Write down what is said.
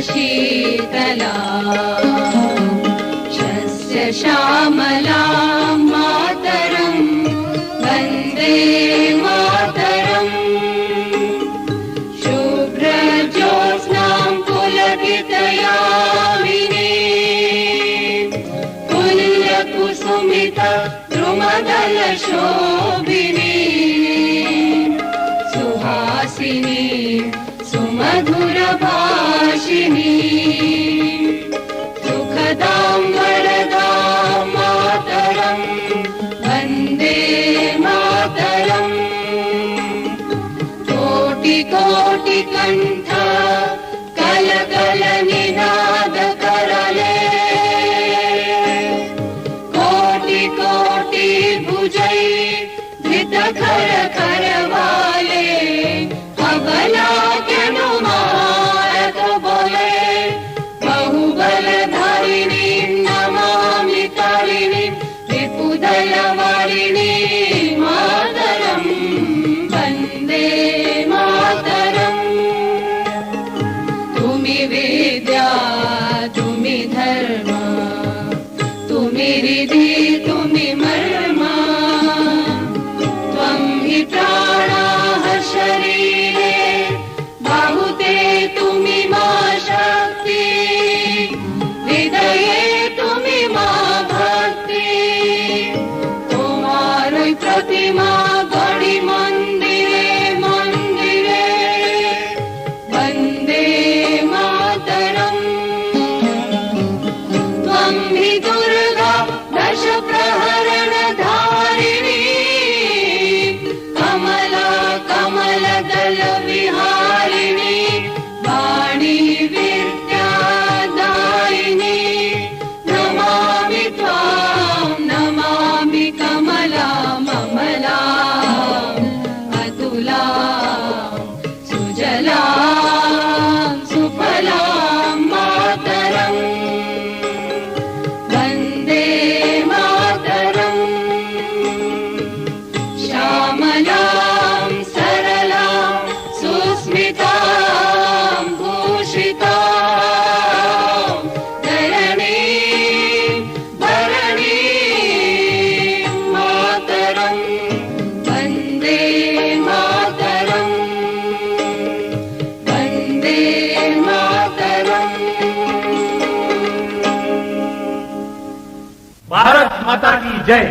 शीतला शस्य श्यामला मातरं वन्दे मातरम् शुभ्रज्योत्स्नां पुलकितयामिनी पुल्यकुसुमित द्रुमदलशोभिनी सुहासिनी सुमधुरभाषिणी सुखदां वरदां मातरं वन्दे मातरम् कोटिकोटिकण्ठ कलकलनिनादकरले कोटि भुजै धृतखरखरवाले अबला मारक बोले बहुबलधारिणी नमामि तारिणी विपुदलवारिणी मातरं वन्दे मातरम् तुमि विद्या तुमि धर्म तुमि रिधि तुमि मर्मा त्वं हि प्राणाः शरीरे बाहुते तुमि मा शक्ति हृदये तुमि मा भक्ति तुम्हारी प्रतिमा गढ़ी मंदिरे मंदिरे वन्दे मातरम् त्वं हि दुर्गा दश प्रहरण धारिणी कमला कमलदल विहारिणी वाणी विद्यादायिनी नमामि त्वां नमामि कमला ममला अतुला सुजला सुफला मातरम् वन्दे मातरम् श्यामलां सरलां सुस्मितां भूषितां धरणीं भरणीं मातरं वन्दे मातरम् वन्दे मातरम्। भारत माता की जय।